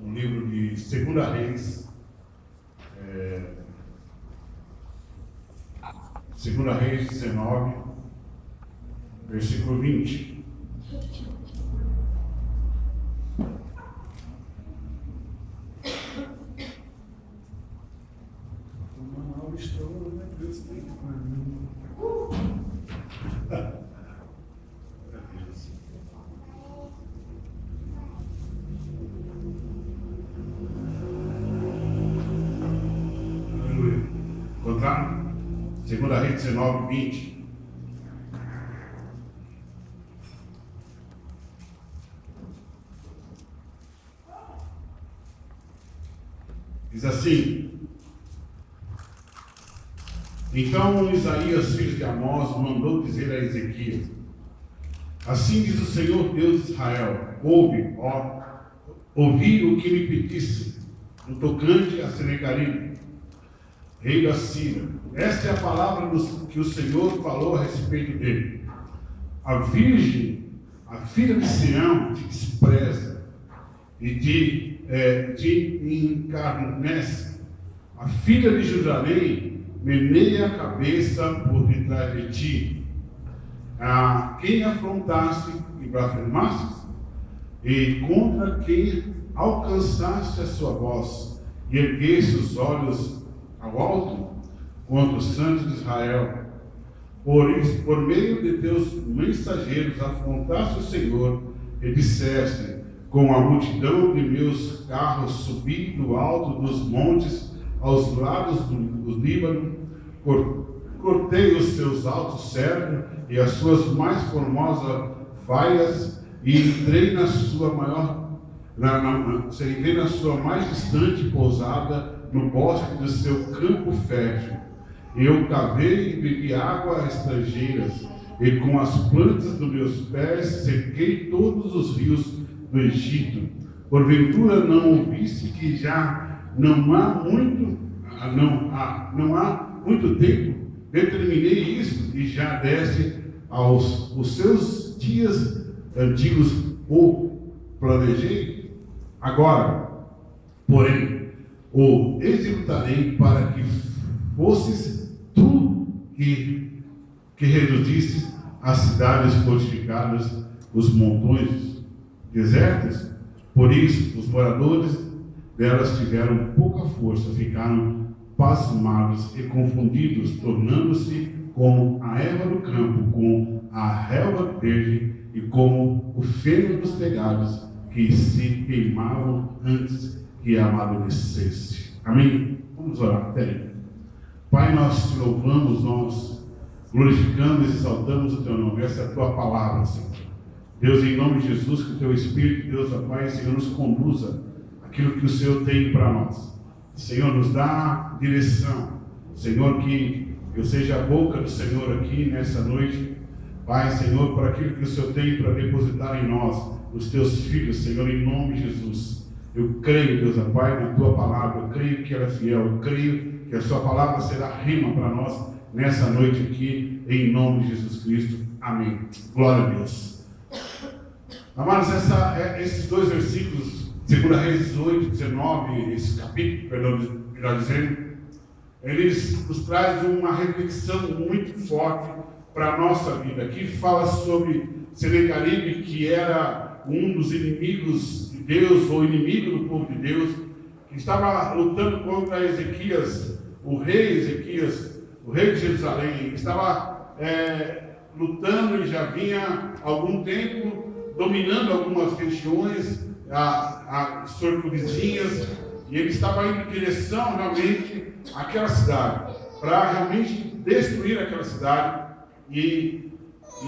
um livro de 2 Reis, 2 Reis 19, versículo 20. Encontraram? 2 Reis 19, 20. Diz assim: então Isaías, filho de Amós, mandou dizer a Ezequias: assim diz o Senhor Deus de Israel, ouvi o que me pedisse, no tocante a Senaqueribe, rei da Síria. Esta é a palavra que o Senhor falou a respeito dele. A virgem, a filha de Sião, te despreza e te encarnece. A filha de Jerusalém meneia a cabeça por detrás de ti. A quem afrontaste e blasfemaste, e contra quem alcançaste a sua voz, e ergueste os olhos ao alto, contra os santos de Israel. Por meio de teus mensageiros afrontaste o Senhor, e disseste: com a multidão de meus carros subi do alto dos montes aos lados do Líbano, cortei os seus altos cedros e as suas mais formosas vaias, e entrei na sua mais distante pousada no bosque do seu campo fértil. Eu cavei e bebi água estrangeiras, e com as plantas dos meus pés sequei todos os rios do Egito. Porventura não ouviste que já não há muito tempo determinei isto, e já deste os seus dias antigos o planejei? Agora, porém, o executarei para que fosses tu que reduziste as cidades fortificadas, os montões desertos. Por isso, os moradores delas tiveram pouca força, ficaram pasmados e confundidos, tornando-se como a erva do campo, com a relva verde, e como o feno dos telhados que se queimavam antes que amadurecesse. Amém? Vamos orar até aí. Pai, nós te louvamos, nós glorificamos e exaltamos o teu nome. Essa é a tua palavra, Senhor. Deus, em nome de Jesus, que o teu Espírito, Deus, ó Pai, Senhor, nos conduza aquilo que o Senhor tem para nós. Senhor, nos dá direção. Senhor, que eu seja a boca do Senhor aqui nessa noite. Pai, Senhor, para aquilo que o Senhor tem para depositar em nós, os teus filhos, Senhor, em nome de Jesus. Eu creio, Deus, ó Pai, na tua palavra. Eu creio que ela é fiel. Eu creio que a sua palavra será rima para nós nessa noite aqui, em nome de Jesus Cristo. Amém. Glória a Deus. Amados, esses dois versículos, 2 Reis 18, 19, esse capítulo, melhor dizendo, eles nos trazem uma reflexão muito forte para a nossa vida. Aqui fala sobre Senaqueribe, que era um dos inimigos de Deus, ou inimigo do povo de Deus, que estava lutando contra Ezequias, o rei Ezequias, o rei de Jerusalém. Ele estava lutando e já vinha há algum tempo dominando algumas regiões circunvizinhas, e ele estava indo em direção realmente àquela cidade, para realmente destruir aquela cidade. E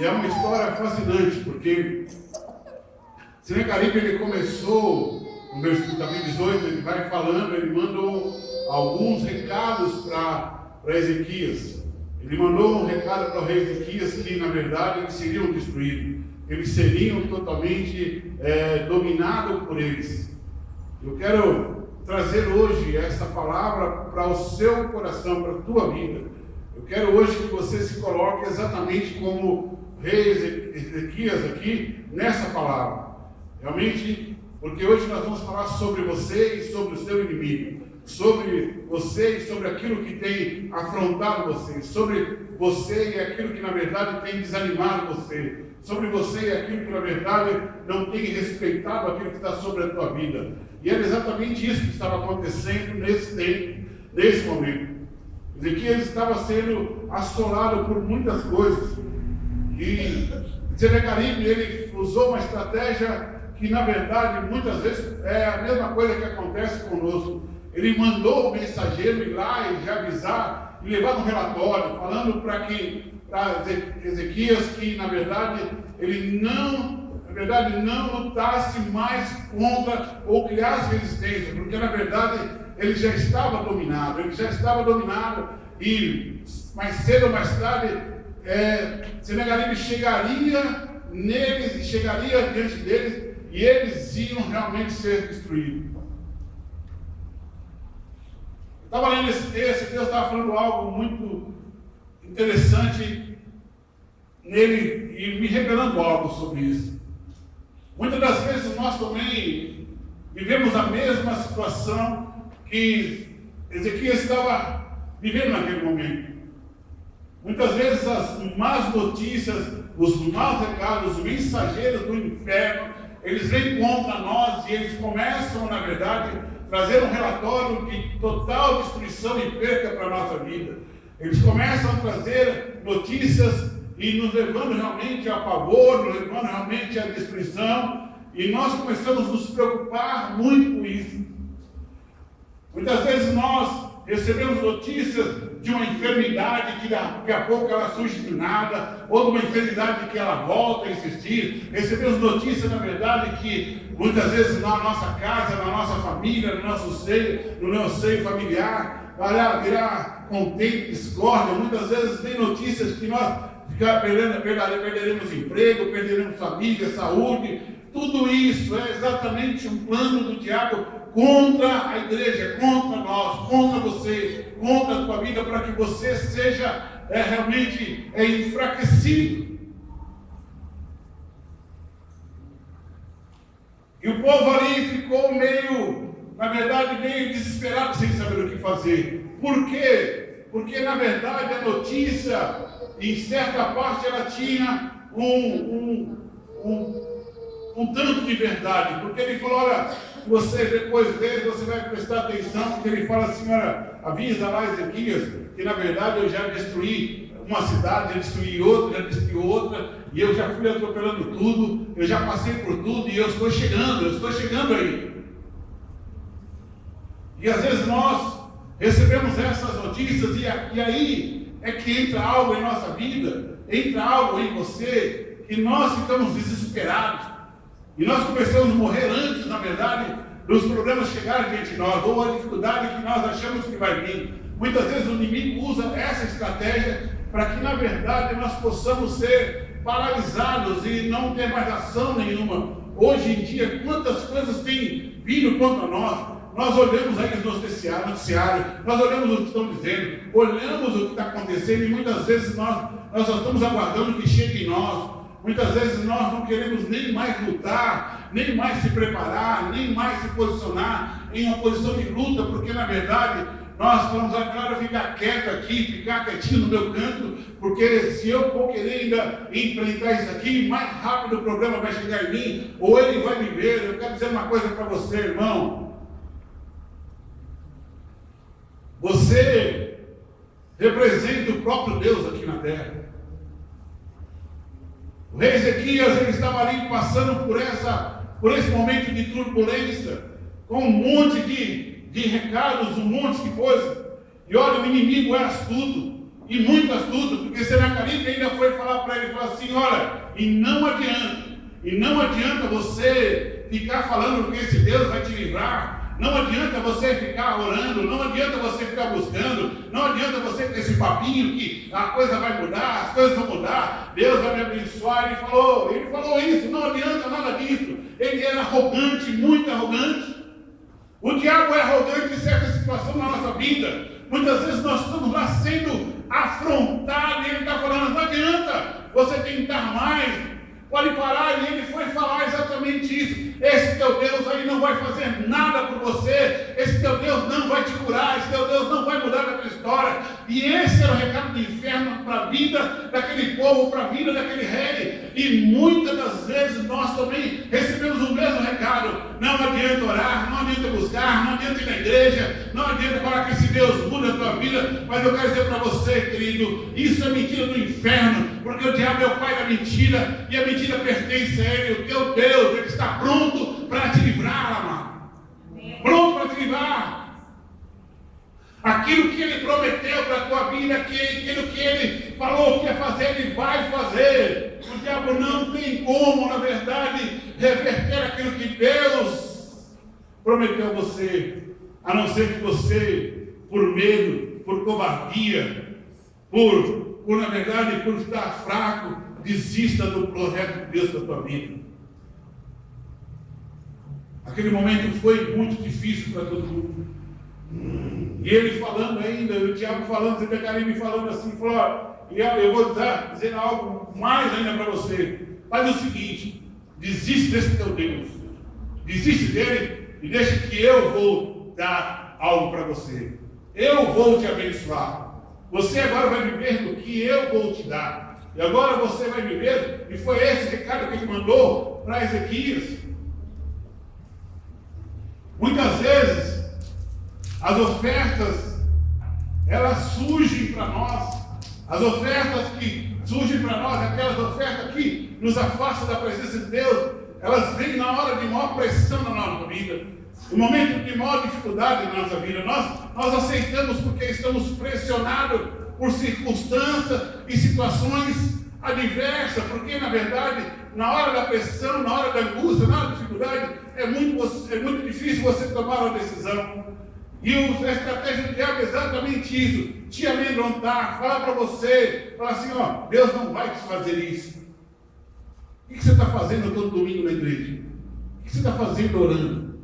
é uma história fascinante, porque Senaqueribe, ele começou, no versículo 18, ele vai falando, ele mandou alguns recados para Ezequias. Ele mandou um recado para o rei Ezequias que, na verdade, eles seriam destruídos. Eles seriam totalmente dominados por eles. Eu quero trazer hoje essa palavra para o seu coração, para a tua vida. Eu quero hoje que você se coloque exatamente como rei Ezequias aqui, nessa palavra. Realmente, porque hoje nós vamos falar sobre você e sobre o seu inimigo, sobre você e sobre aquilo que tem afrontado você, sobre você e aquilo que na verdade tem desanimado você, sobre você e aquilo que na verdade não tem respeitado aquilo que está sobre a tua vida. E era exatamente isso que estava acontecendo nesse tempo, nesse momento. Ezequias estava sendo assolado por muitas coisas. E Senaqueribe, ele usou uma estratégia que na verdade muitas vezes é a mesma coisa que acontece conosco. Ele mandou o mensageiro ir lá e já avisar e levar um relatório, falando para Ezequias que na verdade ele não lutasse mais contra ou criasse resistência, porque na verdade ele já estava dominado, e mais cedo ou mais tarde Senaqueribe chegaria neles e chegaria diante deles e eles iam realmente ser destruídos. Eu estava lendo esse texto, Deus estava falando algo muito interessante nele e me revelando algo sobre isso. Muitas das vezes nós também vivemos a mesma situação que Ezequias estava vivendo naquele momento. Muitas vezes as más notícias, os maus recados, os mensageiros do inferno, eles vêm contra nós e eles começam, na verdade, trazer um relatório de total destruição e perca para a nossa vida. Eles começam a trazer notícias e nos levando realmente a pavor, nos levando realmente à destruição, e nós começamos a nos preocupar muito com isso. Muitas vezes nós recebemos notícias de uma enfermidade que daqui a pouco ela surge do nada, ou de uma enfermidade que ela volta a insistir. Recebemos notícias, na verdade, que muitas vezes na nossa casa, na nossa família, no nosso seio familiar, virá contente, discórdia. Muitas vezes tem notícias que nós perderemos emprego, perderemos família, saúde. Tudo isso é exatamente um plano do diabo contra a igreja, contra nós, contra você, contra a tua vida, para que você seja realmente enfraquecido. E o povo ali ficou meio desesperado, sem saber o que fazer. Por quê? Porque na verdade a notícia, em certa parte, ela tinha um tanto de verdade, porque ele falou: olha, você depois dele, você vai prestar atenção, porque ele fala assim: olha, avisa lá Ezequias, que na verdade eu já destruí uma cidade, já destruí outra, e eu já fui atropelando tudo, eu já passei por tudo, e eu estou chegando aí. E às vezes nós recebemos essas notícias, e aí é que entra algo em nossa vida, entra algo em você, que nós ficamos desesperados. E nós começamos a morrer antes, na verdade, dos problemas chegarem diante de nós, ou a dificuldade que nós achamos que vai vir. Muitas vezes o inimigo usa essa estratégia para que, na verdade, nós possamos ser paralisados e não ter mais ação nenhuma. Hoje em dia, quantas coisas têm vindo contra nós? Nós olhamos aí os noticiários, nós olhamos o que estão dizendo, olhamos o que está acontecendo, e muitas vezes nós só estamos aguardando que chegue em nós. Muitas vezes nós não queremos nem mais lutar, nem mais se preparar, nem mais se posicionar em uma posição de luta, porque na verdade nós vamos agora ficar quieto aqui, ficar quietinho no meu canto, porque se eu vou querer ainda enfrentar isso aqui, mais rápido o problema vai chegar em mim, ou ele vai me ver. Eu quero dizer uma coisa para você, irmão. Você representa o próprio Deus aqui na terra. O rei Ezequias, ele estava ali passando por esse momento de turbulência, com um monte de recados, um monte de coisa. E olha, o inimigo é astuto, e muito astuto, porque Senaqueribe ainda foi falar para ele, falar assim: olha, e não adianta você ficar falando que esse Deus vai te livrar. Não adianta você ficar orando, não adianta você ficar buscando, não adianta você ter esse papinho que a coisa vai mudar, as coisas vão mudar, Deus vai me abençoar. Ele falou isso, não adianta nada disso. Ele era arrogante, muito arrogante. O diabo é arrogante em certa situação na nossa vida. Muitas vezes nós estamos lá sendo afrontados e ele está falando: não adianta você tentar mais. Pode parar, e ele foi falar exatamente isso. Esse teu Deus aí não vai fazer nada por você. Esse teu Deus não vai te curar. Esse teu Deus não vai mudar a tua história. E esse era o recado do inferno para a vida daquele povo, para a vida daquele rei. E muitas das vezes nós também recebemos o mesmo recado. Não adianta orar, não adianta buscar, não adianta ir na igreja, não adianta falar que esse Deus muda a tua vida. Mas eu quero dizer para você, querido, isso é mentira do inferno, porque o diabo é o pai da mentira, e a mentira pertence a ele. O teu Deus, ele está pronto para te livrar, amado. Pronto para te livrar. Aquilo que ele prometeu para a tua vida, aquilo que ele falou que ia fazer, ele vai fazer. O diabo não tem como, na verdade, reverter aquilo que Deus prometeu a você, a não ser que você, por medo, por covardia, na verdade, por estar fraco, desista do projeto de Deus para a tua vida. Aquele momento foi muito difícil para todo mundo. E ele falando ainda, o diabo falando, você pegaria me falando assim, falou, e eu vou dizer algo mais ainda para você. Faz o seguinte, desiste desse teu Deus, desiste dele e deixa que eu vou dar algo para você. Eu vou te abençoar. Você agora vai viver do que eu vou te dar. E agora você vai viver, e foi esse recado que ele mandou para Ezequias. Muitas vezes, as ofertas, elas surgem para nós. As ofertas que surgem para nós, aquelas ofertas que nos afastam da presença de Deus, elas vêm na hora de maior pressão na nossa vida. No momento de maior dificuldade na nossa vida. Nós aceitamos porque estamos pressionados por circunstâncias e situações adversas, porque na verdade, na hora da pressão, na hora da angústia, na hora da dificuldade, é muito difícil você tomar uma decisão. E a estratégia do diabo é exatamente isso: te amedrontar, falar para você, falar assim, ó, Deus não vai te fazer isso. O que você está fazendo todo domingo na igreja? O que você está fazendo orando?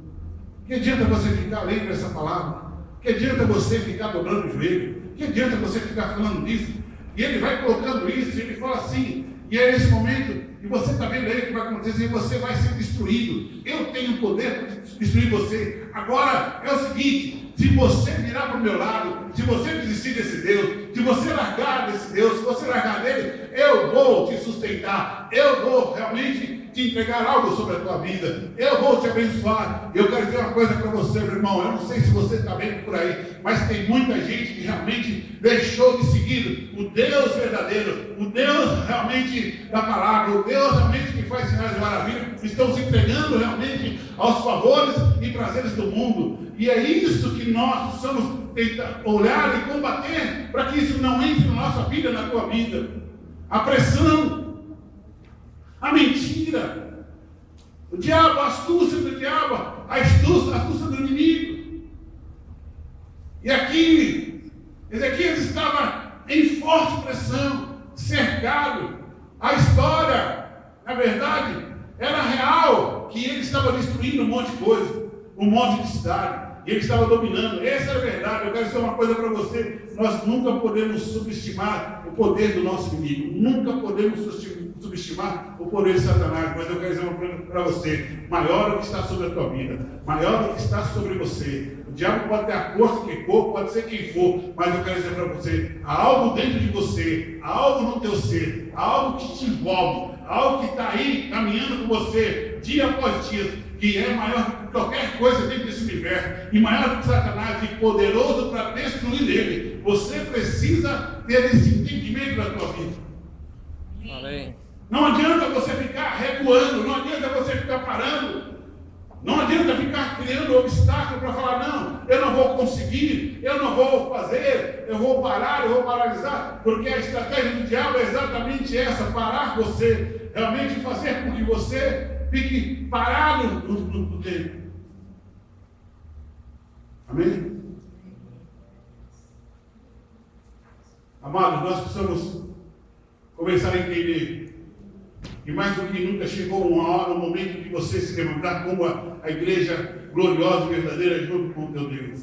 Que adianta você ficar lendo essa palavra? Que adianta você ficar dobrando o joelho? Que adianta você ficar falando disso? E ele vai colocando isso, e ele fala assim, e é nesse momento, e você está vendo aí o que vai acontecer, e você vai ser destruído. Eu tenho o poder para destruir você. Agora é o seguinte: se você virar para o meu lado, se você desistir desse Deus, se você largar desse Deus, se você largar dele, eu vou te sustentar, eu vou realmente te entregar algo sobre a tua vida, eu vou te abençoar. Eu quero dizer uma coisa para você, meu irmão, eu não sei se você está vendo por aí, mas tem muita gente que realmente deixou de seguir o Deus verdadeiro, o Deus realmente da palavra, o Deus realmente que faz sinais de maravilha, estão se entregando realmente aos favores e prazeres do mundo. E é isso que nós precisamos tentar olhar e combater, para que isso não entre na nossa vida, na tua vida. A pressão, a mentira, o diabo, a astúcia do diabo, a astúcia do inimigo. E aqui, Ezequias estava em forte pressão, cercado. A história, na verdade, era real, que ele estava destruindo um monte de coisa, um monte de cidade. E ele estava dominando. Essa é a verdade. Eu quero dizer uma coisa para você: nós nunca podemos subestimar o poder do nosso inimigo. Nunca podemos subestimar o poder de Satanás. Mas eu quero dizer uma coisa para você: maior é o que está sobre a tua vida, maior é o que está sobre você. O diabo pode ter a força que for, pode ser quem for, mas eu quero dizer para você: há algo dentro de você, há algo no teu ser, há algo que te envolve, há algo que está aí caminhando com você dia após dia, que é maior do que qualquer coisa dentro desse universo, e maior do que Satanás, e poderoso para destruir ele. Você precisa ter esse entendimento da tua vida. Amém. Não adianta você ficar recuando, não adianta você ficar parando, não adianta ficar criando obstáculo para falar, não, eu não vou conseguir, eu não vou fazer, eu vou parar, eu vou paralisar, porque a estratégia do diabo é exatamente essa: parar você, realmente fazer com que você fique parado no tempo. Amém? Amados, nós precisamos começar a entender que mais do que nunca chegou uma hora, um momento de você se levantar como a igreja gloriosa e verdadeira junto com o teu Deus.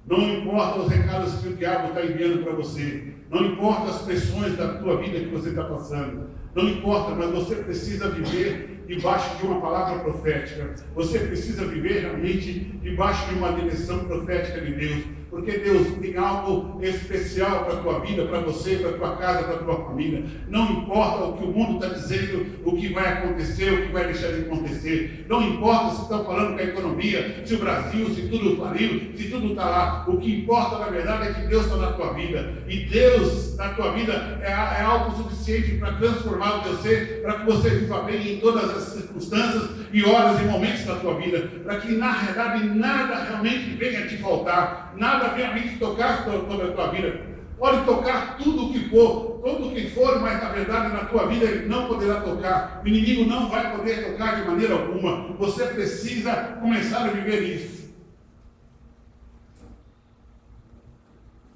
Não importa os recados que o diabo está enviando para você, não importa as pressões da tua vida que você está passando, Não importa, mas você precisa viver debaixo de uma palavra profética. Você precisa viver realmente debaixo de uma direção profética de Deus. Porque Deus tem algo especial para a tua vida, para você, para a tua casa, para a tua família. Não importa o que o mundo está dizendo, o que vai acontecer, o que vai deixar de acontecer. Não importa se estão falando com a economia, se o Brasil, se tudo faliu, se tudo está lá. O que importa, na verdade, é que Deus está na tua vida. E Deus na tua vida é algo suficiente para transformar o teu ser, para que você viva bem em todas as circunstâncias e horas e momentos da tua vida. Para que, na realidade, nada realmente venha te faltar. Nada venha realmente tocar toda a tua vida. Pode tocar tudo o que for, tudo o que for, mas na verdade na tua vida ele não poderá tocar. O inimigo não vai poder tocar de maneira alguma. Você precisa começar a viver isso.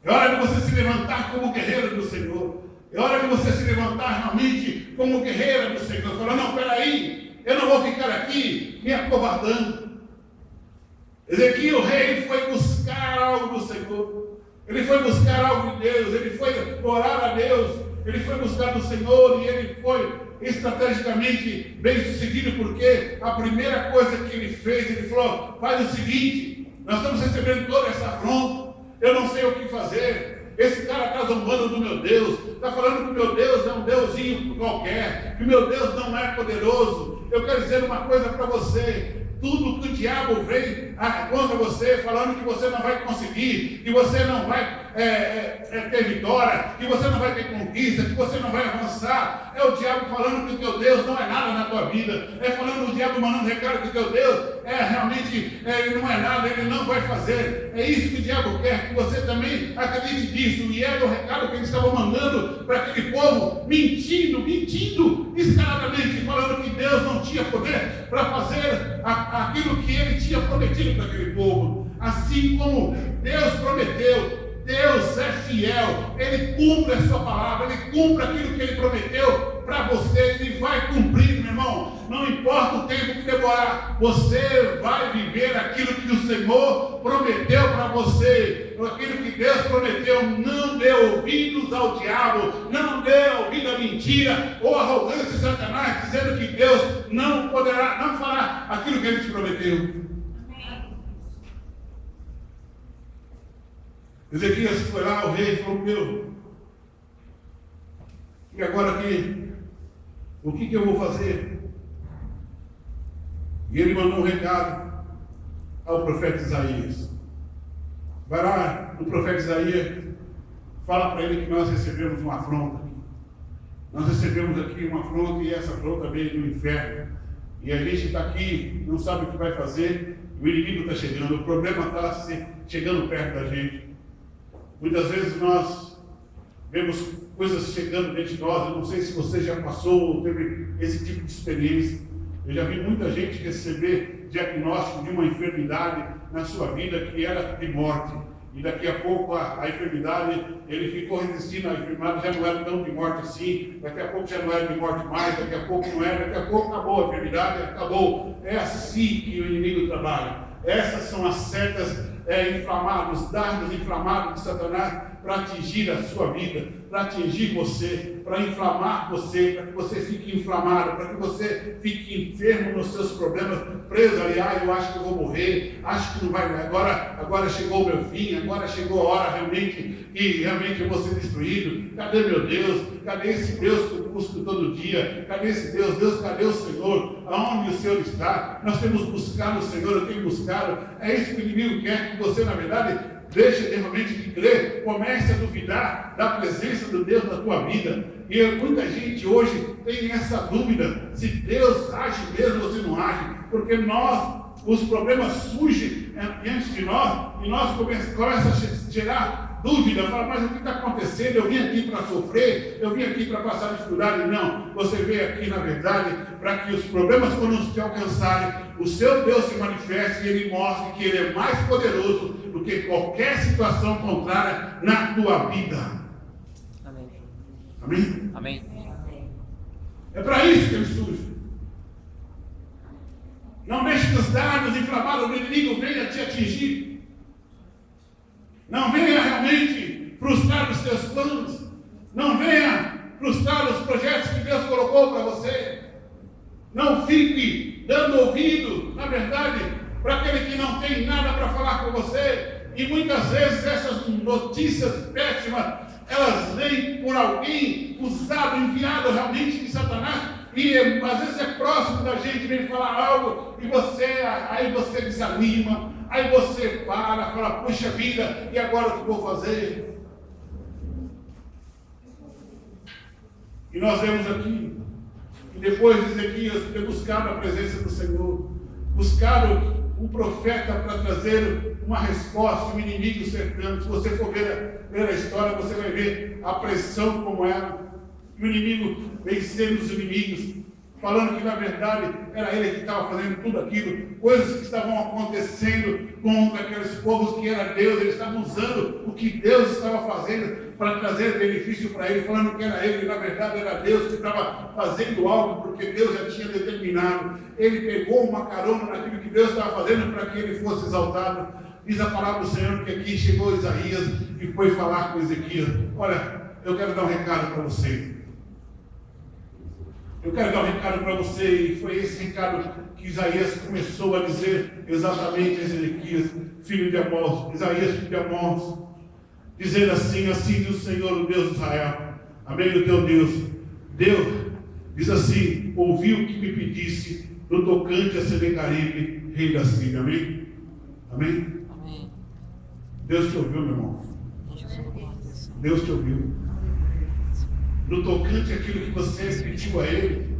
É hora de você se levantar como guerreiro do Senhor. É hora de você se levantar realmente como guerreira do Senhor. Falar, não, peraí, eu não vou ficar aqui me acovardando. Ezequiel, o rei, foi buscar algo do Senhor. Ele foi buscar algo de Deus. Ele foi orar a Deus. Ele foi buscar do Senhor e ele foi estrategicamente bem sucedido, porque a primeira coisa que ele fez, ele falou, faz o seguinte, nós estamos recebendo toda essa afronta, eu não sei o que fazer. Esse cara está zombando do meu Deus, está falando que o meu Deus é um deusinho qualquer, que o meu Deus não é poderoso. Eu quero dizer uma coisa para você. Tudo que o diabo vem contra você, falando que você não vai conseguir, que você não vai ter vitória, que você não vai ter conquista, que você não vai avançar, é o diabo falando que o teu Deus não é nada na tua vida, é falando o diabo mandando recado que o teu Deus realmente ele não é nada, ele não vai fazer. É isso que o diabo quer, que você também acredite nisso, e era o recado que eles estavam mandando para aquele povo, mentindo descaradamente, falando que Deus não tinha poder para fazer aquilo que ele tinha prometido para aquele povo. Assim como Deus prometeu, Deus é fiel, Ele cumpre a sua palavra, Ele cumpre aquilo que Ele prometeu para você, Ele vai cumprir, meu irmão. Não importa o tempo que demorar, você vai viver aquilo que o Senhor prometeu para você. Aquilo que Deus prometeu. Não dê ouvidos ao diabo, não dê ouvido à mentira ou à arrogância de Satanás, dizendo que Deus não fará aquilo que Ele te prometeu. Ezequias foi lá, o rei falou, e agora aqui, o que eu vou fazer? E ele mandou um recado ao profeta Isaías. Vai lá no profeta Isaías, fala para ele que nós recebemos uma afronta. Nós recebemos aqui uma afronta e essa afronta veio do inferno. E a gente está aqui, não sabe o que vai fazer, o inimigo está chegando, o problema está chegando perto da gente. Muitas vezes nós vemos coisas chegando dentro de nós. Eu não sei se você já passou ou teve esse tipo de experiência. Eu já vi muita gente receber diagnóstico de uma enfermidade na sua vida que era de morte. E daqui a pouco a enfermidade, ele ficou resistindo à enfermidade, já não era tão de morte assim, daqui a pouco já não era de morte mais, daqui a pouco não era, daqui a pouco acabou a enfermidade, acabou. É assim que o inimigo trabalha. Essas são as setas inflamadas, os dardos inflamados de Satanás para atingir a sua vida, para atingir você, para inflamar você, para que você fique inflamado, para que você fique enfermo nos seus problemas, preso ali, eu acho que eu vou morrer, acho que não vai, agora chegou o meu fim, agora chegou a hora realmente, que realmente eu vou ser destruído. Cadê meu Deus? Cadê esse Deus que eu busco todo dia? Cadê esse Deus? Deus, cadê o Senhor? Aonde o Senhor está? Nós temos buscado o Senhor, eu tenho buscado. É isso que o inimigo quer, que você, na verdade, deixe realmente de crer, comece a duvidar da presença de Deus na tua vida. E muita gente hoje tem essa dúvida, se Deus age mesmo ou se não age, porque os problemas surgem diante de nós, e nós começamos a gerar dúvida, fala, mas o que está acontecendo? Eu vim aqui para sofrer, eu vim aqui para passar dificuldade. Não, você veio aqui, na verdade, para que os problemas, quando te alcançarem, o seu Deus se manifeste e Ele mostre que Ele é mais poderoso do que qualquer situação contrária na tua vida. Amém. Amém? Amém. É para isso que Ele surge. Não deixe que os dardos inflamados do inimigo venham te atingir. Não venha realmente frustrar os teus planos. Não venha frustrar os projetos que Deus colocou para você. Não fique dando ouvido, na verdade, para aquele que não tem nada para falar com você. E muitas vezes essas notícias péssimas, elas vêm por alguém usado, enviado realmente de Satanás. E às vezes é próximo da gente, vem falar algo, e aí você desanima, aí você fala, puxa vida, e agora o que vou fazer? E nós vemos aqui, e depois de Ezequias ter buscado a presença do Senhor, buscado um profeta para trazer uma resposta, um inimigo cercando. Se você for ver a história, você vai ver a pressão como era. E o inimigo vencendo os inimigos, falando que na verdade era ele que estava fazendo tudo aquilo, coisas que estavam acontecendo contra aqueles povos que era Deus. Eles estavam usando o que Deus estava fazendo para trazer benefício para ele, falando que era ele, e na verdade era Deus que estava fazendo algo, porque Deus já tinha determinado. Ele pegou uma carona naquilo que Deus estava fazendo para que ele fosse exaltado. Diz a palavra do Senhor que aqui chegou Isaías e foi falar com Ezequias. Olha, eu quero dar um recado para você. Eu quero dar um recado para você, e foi esse recado que Isaías começou a dizer exatamente a Ezequias, filho de Amós, Isaías, filho de Amós, dizendo assim: assim diz o Senhor, o Deus de Israel, amém do teu Deus. Deus diz assim: ouvi o que me pedisse no tocante a Senecaribe, rei da Síria, amém? Amém? Amém. Deus te ouviu, meu irmão. Deus te ouviu. No tocante àquilo que você pediu a Ele,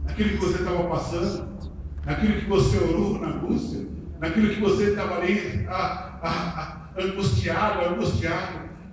naquilo que você estava passando, naquilo que você orou na angústia, naquilo que você estava ali angustiado,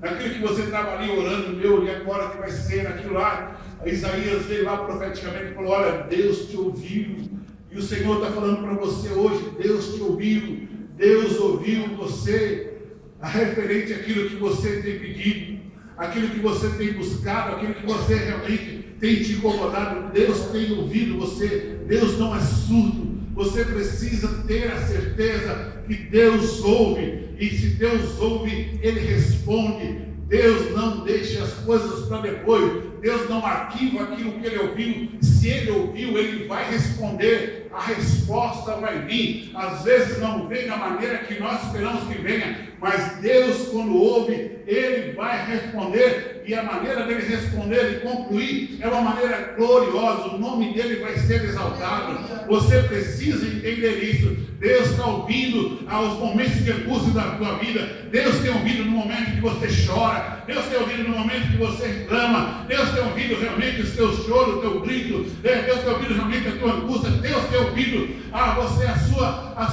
naquilo que você estava ali orando, e agora que vai ser, naquilo lá. Isaías veio lá profeticamente e falou: olha, Deus te ouviu. E o Senhor está falando para você hoje: Deus te ouviu, Deus ouviu você, a referente àquilo que você tem pedido, aquilo que você tem buscado, aquilo que você realmente tem te incomodado. Deus tem ouvido você. Deus não é surdo. Você precisa ter a certeza que Deus ouve, e se Deus ouve, Ele responde. Deus não deixa as coisas para depois. Deus não arquiva aquilo que Ele ouviu. Se Ele ouviu, Ele vai responder. A resposta vai vir. Às vezes não vem da maneira que nós esperamos que venha, mas Deus, quando ouve, Ele vai responder. E a maneira dele responder e concluir é uma maneira gloriosa. O nome dele vai ser exaltado. Você precisa entender isso. Deus está ouvindo aos momentos de angústia da tua vida. Deus tem ouvido no momento que você chora. Deus tem ouvido no momento que você reclama. Deus tem ouvido realmente o teu choro, o teu grito. Deus tem ouvido realmente a tua angústia. Deus tem ouvido a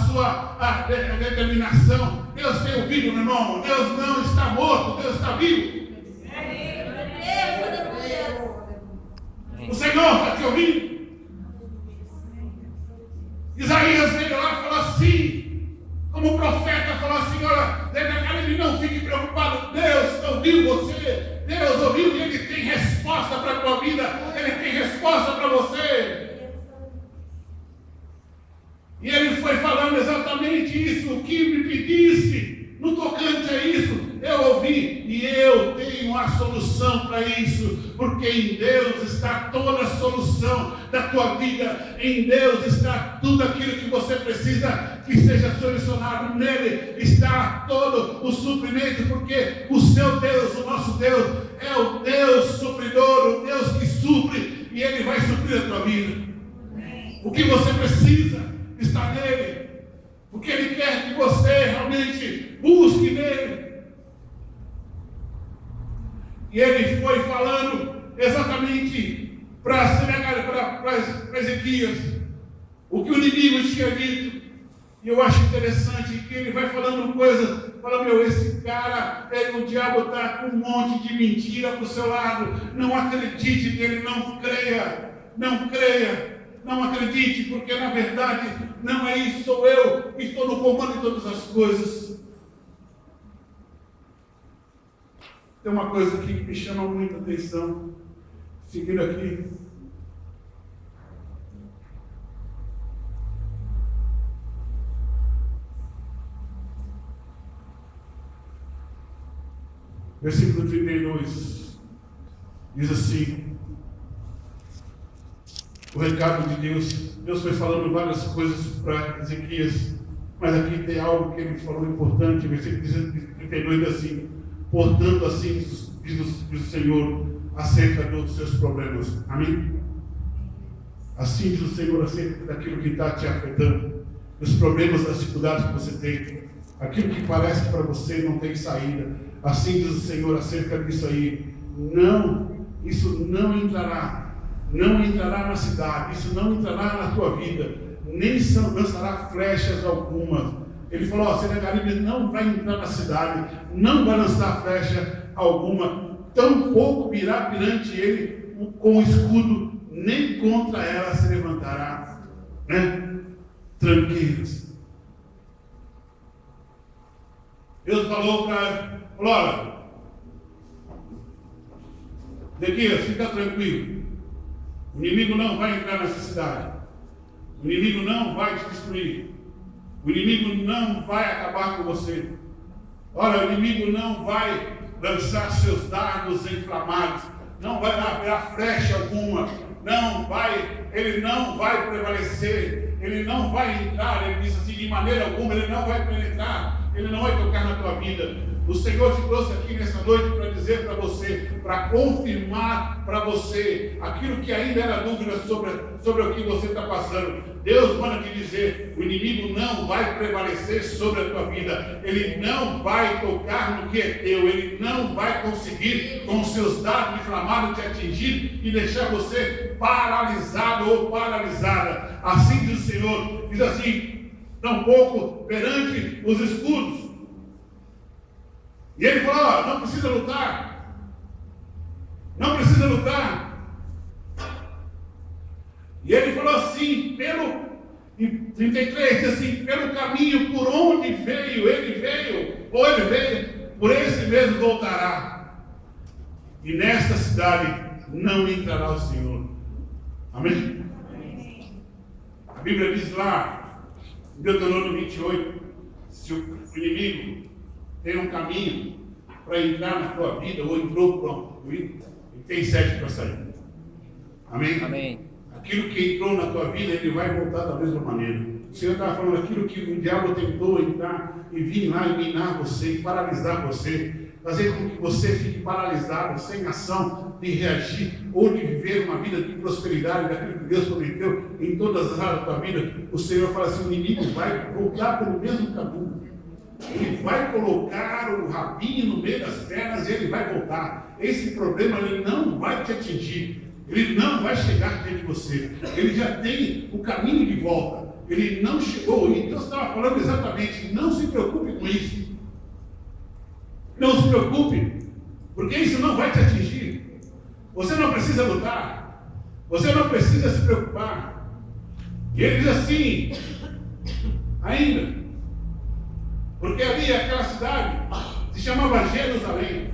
sua determinação. Deus tem ouvido, meu irmão. Deus não está morto, Deus está vivo. O Senhor está te ouvindo. Isaías veio lá e falou assim, como profeta, falou assim: olha, Senecaribe, não fique preocupado, Deus ouviu você, Deus ouviu, e Ele tem resposta para a tua vida, Ele tem resposta para você. E Ele foi falando exatamente isso: o que me pedisse no tocante a isso, eu ouvi, e eu tenho a solução para isso, porque em Deus está toda a solução da tua vida. Em Deus está tudo aquilo que você precisa que seja solucionado. Nele está todo o suprimento, porque o seu Deus, o nosso Deus, é o Deus supridor, o Deus que supre, e Ele vai suprir a tua vida. O que você precisa está nele, porque Ele quer que você realmente busque nele. E Ele foi falando exatamente para Ezequias o que o inimigo tinha dito. E eu acho interessante que ele vai falando coisas, fala: meu, esse cara, o diabo está com um monte de mentira para o seu lado. Não acredite nele, não creia, não acredite, porque na verdade não é isso, sou eu que estou no comando de todas as coisas. Tem uma coisa aqui que me chama muita atenção, seguindo aqui. Versículo 32 diz assim: o recado de Deus. Deus foi falando várias coisas para Ezequias, mas aqui tem algo que ele falou importante. Versículo 32 diz assim: portanto, assim diz o Senhor acerca dos seus problemas. Amém? Assim diz o Senhor acerca daquilo que está te afetando, dos problemas, das dificuldades que você tem, aquilo que parece que para você não tem saída. Assim diz o Senhor acerca disso aí. Isso não entrará na cidade, isso não entrará na tua vida, nem lançará flechas algumas. Ele falou: ó, Senegalib não vai entrar na cidade, não vai lançar flecha alguma, tampouco virá perante ele com escudo, nem contra ela se levantará, né? Tranquilos. Deus falou para olha, Ezequias, fica tranquilo. O inimigo não vai entrar nessa cidade. O inimigo não vai te destruir. O inimigo não vai acabar com você. Olha, o inimigo não vai lançar seus dardos inflamados. Não vai haver flecha alguma. Ele não vai prevalecer. Ele não vai entrar. Ele diz assim, de maneira alguma, ele não vai penetrar. Ele não vai tocar na tua vida. O Senhor te trouxe aqui nessa noite para dizer para você, para confirmar para você aquilo que ainda era dúvida sobre o que você está passando. Deus manda te dizer: o inimigo não vai prevalecer sobre a tua vida, ele não vai tocar no que é teu, ele não vai conseguir com seus dardos inflamados te atingir e deixar você paralisado ou paralisada. Assim diz o Senhor, diz assim: tampouco perante os escudos. E ele falou: ó, não precisa lutar. Não precisa lutar. E ele falou assim, em 33, diz assim: pelo caminho por onde ele veio, por esse mesmo voltará. E nesta cidade não entrará o Senhor. Amém? A Bíblia diz lá, em Deuteronômio 28, se o inimigo tem um caminho para entrar na tua vida, ou entrou, pronto, e tem 7 para sair. Amém? Amém. Aquilo que entrou na tua vida, ele vai voltar da mesma maneira. O Senhor estava falando aquilo que o diabo tentou entrar e vir lá e minar você, e paralisar você, fazer com que você fique paralisado, sem ação de reagir, ou de viver uma vida de prosperidade, daquilo que Deus prometeu em todas as áreas da tua vida. O Senhor fala assim: o inimigo vai voltar pelo mesmo caminho. Ele vai colocar o rabinho no meio das pernas e ele vai voltar. Esse problema ele não vai te atingir. Ele não vai chegar dentro de você. Ele já tem o caminho de volta. Ele não chegou. E Deus estava falando exatamente: não se preocupe com isso. Não se preocupe, porque isso não vai te atingir. Você não precisa lutar. Você não precisa se preocupar. E ele diz assim, ainda, porque ali aquela cidade se chamava Jerusalém.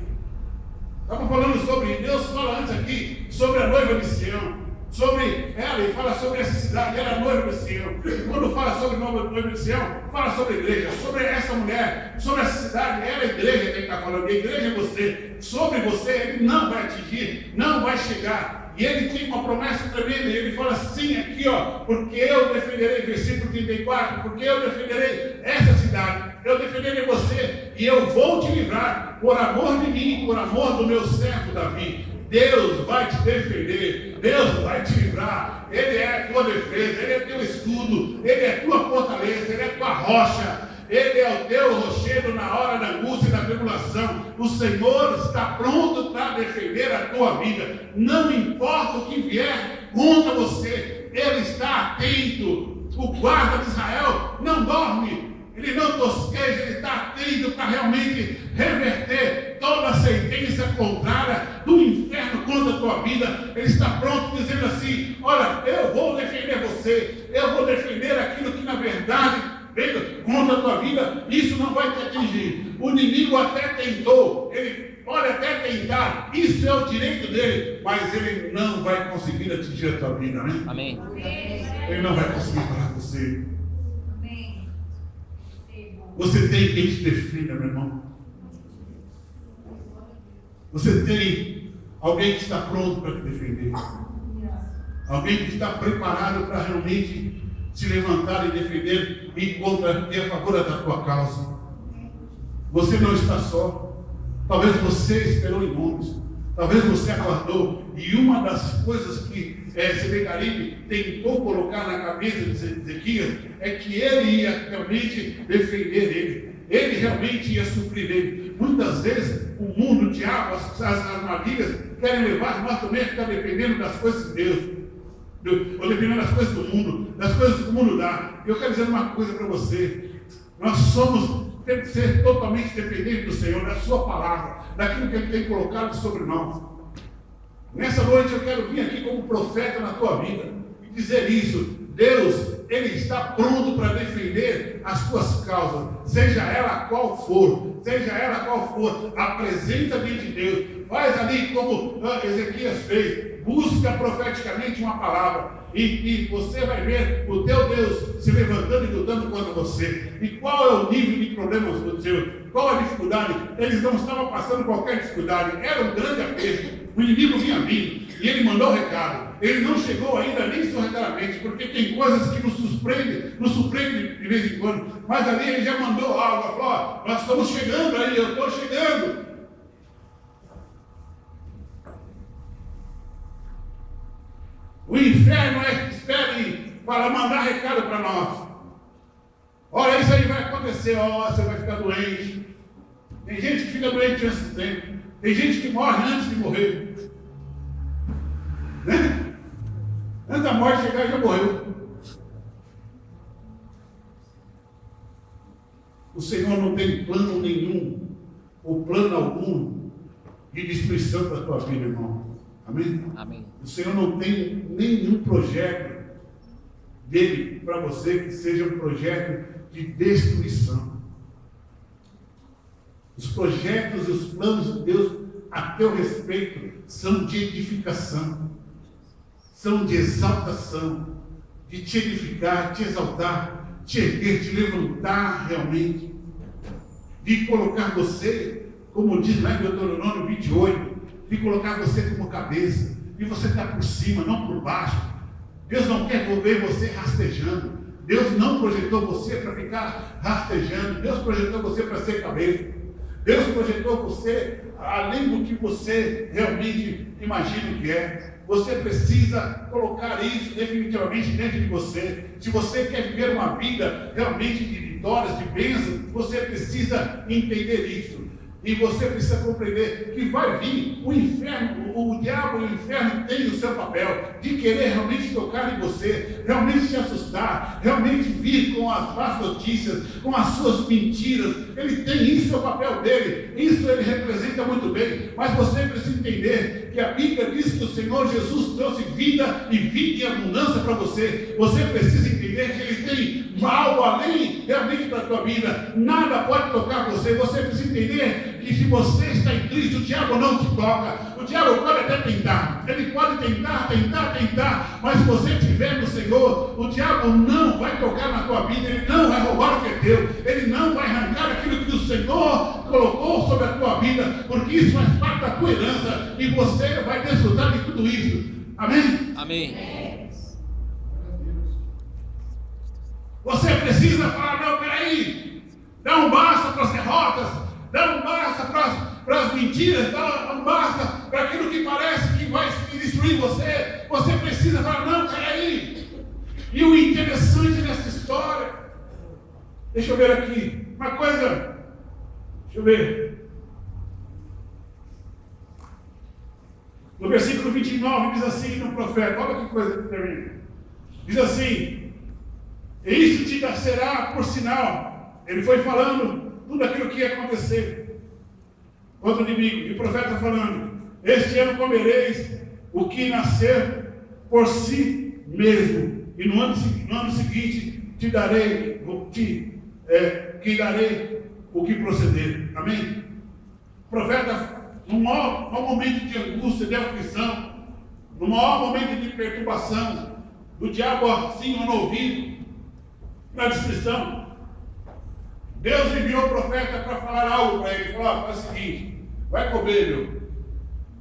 Estava falando sobre, Deus fala antes aqui sobre a noiva de Sião, sobre ela, e fala sobre essa cidade, ela é a noiva de Sião. E quando fala sobre a noiva de Sião, fala sobre a igreja, sobre essa mulher, sobre essa cidade, ela é a igreja que ele está falando, a igreja é você. Sobre você ele não vai atingir, não vai chegar. E ele tem uma promessa tremenda, e ele fala assim aqui, ó: porque eu defenderei, versículo 34, porque eu defenderei essa cidade, eu defenderei você, e eu vou te livrar, por amor de mim, por amor do meu servo Davi. Deus vai te defender, Deus vai te livrar, Ele é a tua defesa, Ele é teu escudo, Ele é tua fortaleza, Ele é tua rocha, Ele é o teu rochedo na hora da angústia e da tribulação. O Senhor está pronto para defender a tua vida, não importa o que vier contra você, Ele está atento. O guarda de Israel não dorme, ele não tosqueja, ele está atento para realmente reverter toda a sentença contrária do inferno contra a tua vida. Ele está pronto dizendo assim: olha, eu vou defender você, eu vou defender aquilo que na verdade veio contra a tua vida, isso não vai te atingir. O inimigo até tentou, ele pode até tentar, isso é o direito dele, mas ele não vai conseguir atingir a tua vida, né? Amém. Ele não vai conseguir parar você. Você tem quem te defenda, meu irmão. Você tem alguém que está pronto para te defender. Alguém que está preparado para realmente se levantar e defender e a favor da tua causa. Você não está só. Talvez você esperou em nomes. Talvez você aguardou. E uma das coisas que Senecarib tentou colocar na cabeça de Ezequias é que ele ia realmente defender ele. Ele realmente ia suprir ele. Muitas vezes o mundo, o diabo, as armadilhas querem levar nós também a ficar dependendo das coisas de Deus. Ou dependendo das coisas do mundo, das coisas que o mundo dá. Eu quero dizer uma coisa para você. Nós temos que ser totalmente dependentes do Senhor, da sua palavra, daquilo que Ele tem colocado sobre nós. Nessa noite eu quero vir aqui como profeta na tua vida e dizer isso. Deus, Ele está pronto para defender as tuas causas, seja ela qual for, apresenta diante de Deus, faz ali como Ezequias fez, busca profeticamente uma palavra, e você vai ver o teu Deus se levantando e lutando contra você. E qual é o nível de problemas do seu? Qual a dificuldade? Eles não estavam passando qualquer dificuldade, era um grande aperto. O inimigo vinha vindo e ele mandou o recado. Ele não chegou ainda nem sorrateiramente, porque tem coisas que nos surpreendem de vez em quando. Mas ali ele já mandou algo, falou: ó, nós estamos chegando aí, eu estou chegando. O inferno espera para mandar recado para nós. Olha, isso aí vai acontecer, você vai ficar doente. Tem gente que fica doente antes do tempo. Tem gente que morre antes de morrer. Né? Antes da morte chegar, já morreu. O Senhor não tem plano nenhum, ou plano algum, de destruição para a tua vida, irmão. Amém? Amém. O Senhor não tem nenhum projeto dele para você que seja um projeto de destruição. Os projetos e os planos de Deus a teu respeito são de edificação, são de exaltação, de te edificar, te exaltar, te erguer, te levantar realmente, de colocar você, como diz lá em Deuteronômio 28, de colocar você como cabeça, e você está por cima, não por baixo. Deus não quer ver você rastejando. Deus não projetou você para ficar rastejando. Deus projetou você para ser cabeça. Deus projetou você além do que você realmente imagina que é. Você precisa colocar isso definitivamente dentro de você. Se você quer viver uma vida realmente de vitórias, de bênçãos, você precisa entender isso. E você precisa compreender que vai vir o inferno, o diabo e o inferno têm o seu papel de querer realmente tocar em você, realmente te assustar, realmente vir com as más notícias, com as suas mentiras. Ele tem isso, é o papel dele, isso ele representa muito bem. Mas você precisa entender que a Bíblia diz que o Senhor Jesus trouxe vida e vida em abundância para você. Você precisa entender que ele tem algo além realmente para a tua vida. Nada pode tocar você. Você precisa entender que se você está em Cristo, o diabo não te toca. O diabo pode até tentar. Ele pode tentar. Mas se você estiver no Senhor, o diabo não vai tocar na tua vida. Ele não vai roubar o que é teu. Ele não vai arrancar aquilo que o Senhor colocou sobre a tua vida, porque isso faz parte da tua herança. E você vai desfrutar de tudo isso. Amém? Amém. Você precisa falar: não, peraí, dá um basta para as derrotas, dá um basta para as mentiras, dá um basta para aquilo que parece que vai destruir você. Você precisa falar: não, peraí. E o interessante nessa história, deixa eu ver aqui, uma coisa, deixa eu ver. No versículo 29 diz assim no profeta, olha que coisa que termina. Diz assim: e isso te será por sinal. Ele foi falando tudo aquilo que ia acontecer contra o inimigo. E o profeta falando: este ano comereis o que nascer por si mesmo. E no ano seguinte te darei o que proceder. Amém? O profeta, no maior momento de angústia, de aflição, no maior momento de perturbação, do diabo assim no ouvido, na destruição, Deus enviou o profeta para falar algo para ele. Falou: faz o seguinte, vai comer, meu.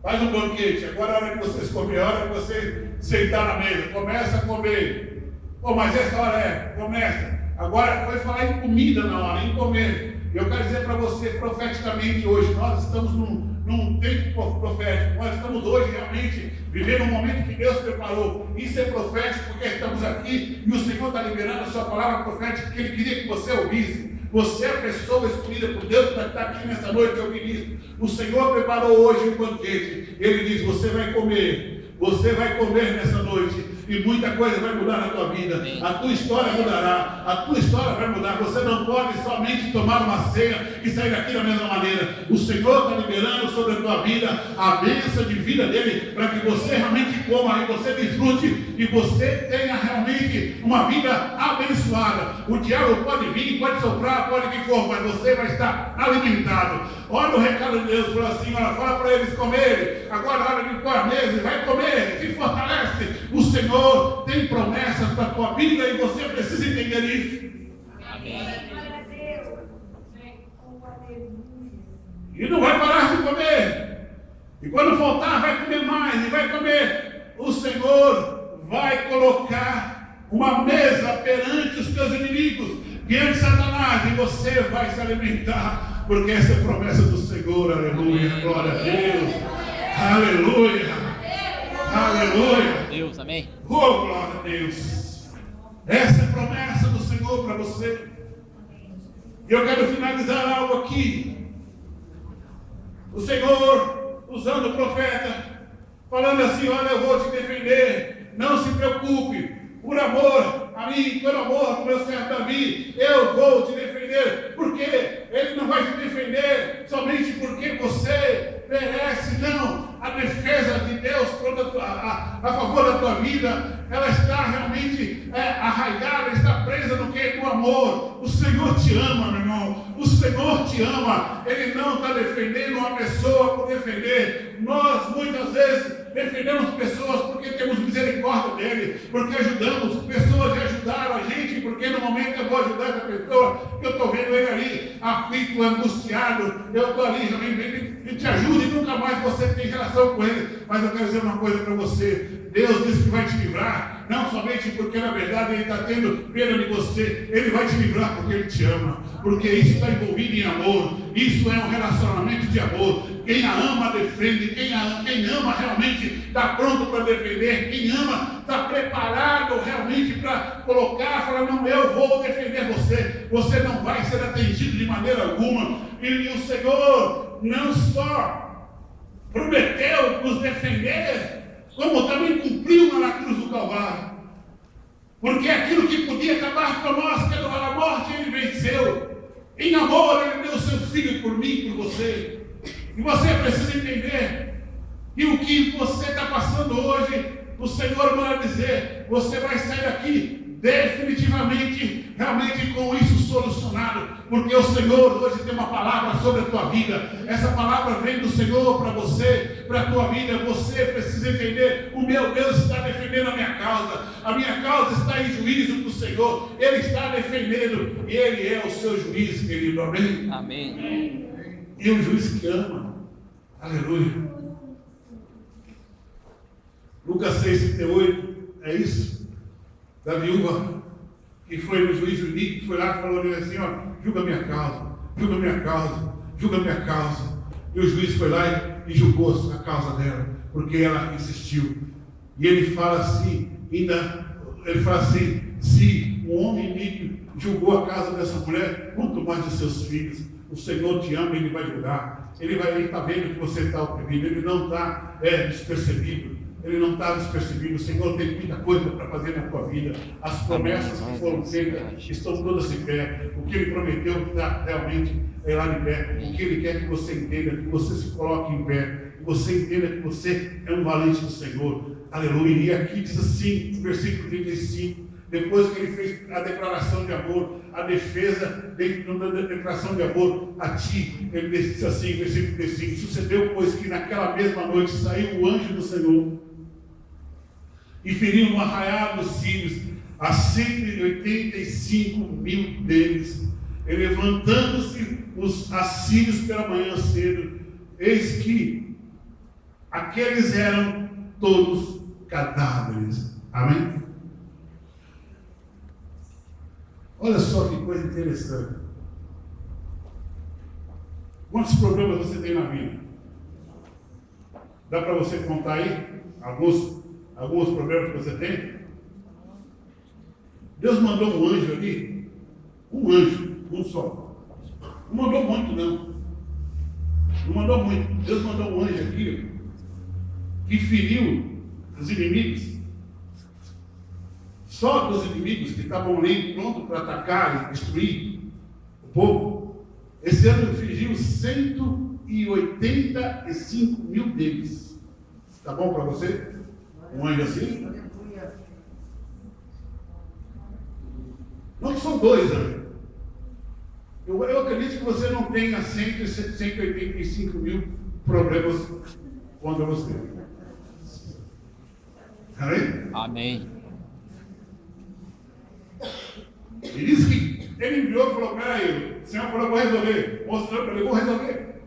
Faz um banquete. Agora é a hora de vocês comerem, é a hora de vocês sentar na mesa. Começa a comer. Pô, mas essa hora começa. Agora foi falar em comida na hora, em comer. Eu quero dizer para você, profeticamente hoje, nós estamos num tempo profético. Nós estamos hoje realmente vivendo um momento que Deus preparou. Isso é profético porque estamos aqui e o Senhor está liberando a sua palavra profética que Ele queria que você ouvisse. Você é a pessoa escolhida por Deus para estar aqui nessa noite ouvindo isso. O Senhor preparou hoje um banquete. Ele diz, você vai comer nessa noite. E muita coisa vai mudar na tua vida. A tua história mudará. A tua história vai mudar. Você não pode somente tomar uma ceia e sair daqui da mesma maneira. O Senhor está liberando sobre a tua vida a bênção de vida dele para que você realmente coma e você desfrute e você tenha realmente uma vida abençoada. O diabo pode vir, pode soprar, pode que for, mas você vai estar alimentado. Olha o recado de Deus, falou assim, olha, fala para eles comerem. Agora a hora de pôr a mesa, vai comer, se fortalece. O Senhor tem promessas para a tua vida e você precisa entender isso. Amém. E não vai parar de comer. E quando faltar, vai comer mais e vai comer. O Senhor vai colocar uma mesa perante os teus inimigos, diante de Satanás, e você vai se alimentar, porque essa é a promessa do Senhor. Aleluia, glória a Deus. Aleluia. Aleluia. Deus, amém. Oh, glória a Deus. Essa é a promessa do Senhor para você. E eu quero finalizar algo aqui. O Senhor, usando o profeta, falando assim, olha, eu vou te defender. Não se preocupe. Por amor a mim, por amor ao meu servo Davi, eu vou te defender. Porque ele não vai te defender somente porque você merece, não. A defesa de Deus a favor da tua vida, ela está realmente arraigada, está presa no que? No amor. O Senhor te ama, meu irmão. O Senhor te ama. Ele não está defendendo uma pessoa por defender. Nós muitas vezes defendemos pessoas porque temos misericórdia dele, porque ajudamos pessoas que ajudaram a gente, porque no momento eu vou ajudar essa pessoa, que eu estou vendo ele ali, aflito, angustiado, eu estou ali, ele te ajuda e nunca mais você tem relação com ele. Mas eu quero dizer uma coisa para você, Deus disse que vai te livrar, não somente porque na verdade ele está tendo pena de você, ele vai te livrar porque ele te ama, porque isso está envolvido em amor, isso é um relacionamento de amor. Quem a ama defende, quem ama realmente está pronto para defender, quem ama está preparado realmente para colocar, falar, não, eu vou defender você, você não vai ser atingido de maneira alguma. E o Senhor não só prometeu nos defender, como também cumpriu na cruz do Calvário. Porque aquilo que podia acabar com nós, que era a morte, ele venceu. Em amor, ele deu o seu filho por mim e por você. E você precisa entender que o que você está passando hoje, o Senhor manda dizer, você vai sair daqui definitivamente, realmente com isso solucionado, porque o Senhor hoje tem uma palavra sobre a tua vida. Essa palavra vem do Senhor para você, para a tua vida. Você precisa entender, o meu Deus está defendendo a minha causa está em juízo do Senhor, Ele está defendendo, e Ele é o seu juiz, querido, amém? Amém. E um juiz que ama, aleluia. Lucas 6,38, é isso? Da viúva que foi no juízo iníquo, foi lá e falou assim, ó, julga minha causa, julga minha causa, julga minha causa. E o juiz foi lá e julgou a causa dela, porque ela insistiu. E ele fala assim, se um homem iníquo julgou a casa dessa mulher, quanto mais de seus filhos. O Senhor te ama, Ele vai julgar. Ele está vendo que você está oprimido, Ele não está despercebido. Ele não está despercebido. O Senhor tem muita coisa para fazer na tua vida. As promessas que foram feitas estão todas em pé. O que Ele prometeu está realmente lá de pé. O que Ele quer que você entenda, que você se coloque em pé, que você entenda que você é um valente do Senhor. Aleluia. E aqui diz assim, versículo 35, depois que Ele fez a declaração de amor, a defesa da declaração de amor a ti, Ele disse assim, versículo 35, sucedeu, pois, que naquela mesma noite saiu o anjo do Senhor e feriu no arraial dos sírios a 185 mil deles. E levantando-se os assírios pela manhã cedo, eis que aqueles eram todos cadáveres. Amém? Olha só que coisa interessante. Quantos problemas você tem na vida? Dá para você contar aí alguns problemas que você tem? Deus mandou um anjo ali, um anjo, um só. Não mandou muito, não. Não mandou muito. Deus mandou um anjo aqui que feriu os inimigos. Só dos inimigos que estavam ali prontos para atacar e destruir o povo. Esse ano feriu 185 mil deles. Tá bom para você? Um anjo assim? Não são dois anjos. Eu acredito que você não tenha 185 mil problemas contra você. Amém? Amém. Ele disse que ele enviou e falou: peraí, o Senhor falou: vou resolver. Mostrando para ele: vou resolver.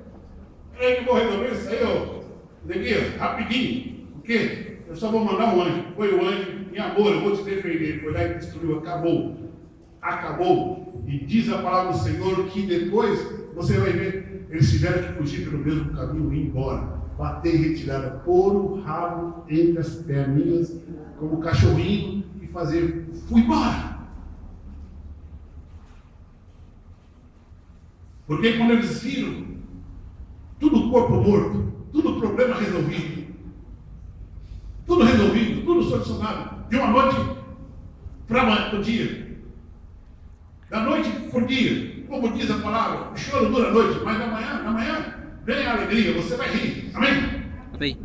Peraí que vou resolver isso aí, ó. Neguinho, rapidinho. O quê? Eu só vou mandar um anjo. Foi o anjo, em amor, eu vou te defender. Foi lá e destruiu, acabou. Acabou. E diz a palavra do Senhor que depois você vai ver, eles tiveram que fugir pelo mesmo caminho e ir embora. Bater e retirada, pôr o rabo entre as perninhas, como cachorrinho, e fazer, fui embora. Porque quando eles viram tudo corpo morto, tudo problema resolvido, tudo solucionado, de uma noite para o dia. Da noite por dia, como diz a palavra, o choro dura a noite, mas amanhã vem a alegria, você vai rir. Amém? Amém.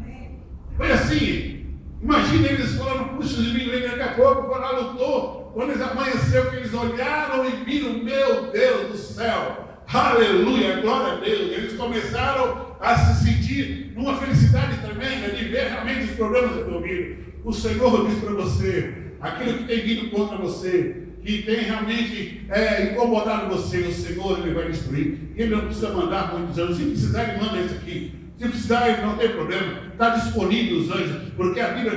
Foi assim. Imagina eles falando: puxa, de mim, daqui a pouco, quando ela lutou, quando eles amanheceram, que eles olharam e viram: meu Deus do céu, aleluia, glória a Deus. Eles começaram a se sentir numa felicidade tremenda de ver realmente os problemas resolvidos. O Senhor diz para você: aquilo que tem vindo contra você, que tem realmente incomodado você, o Senhor ele vai destruir. Ele não precisa mandar muitos anjos. Se precisar, ele manda isso aqui. Se precisar, ele não tem problema. Está disponível os anjos, porque a Bíblia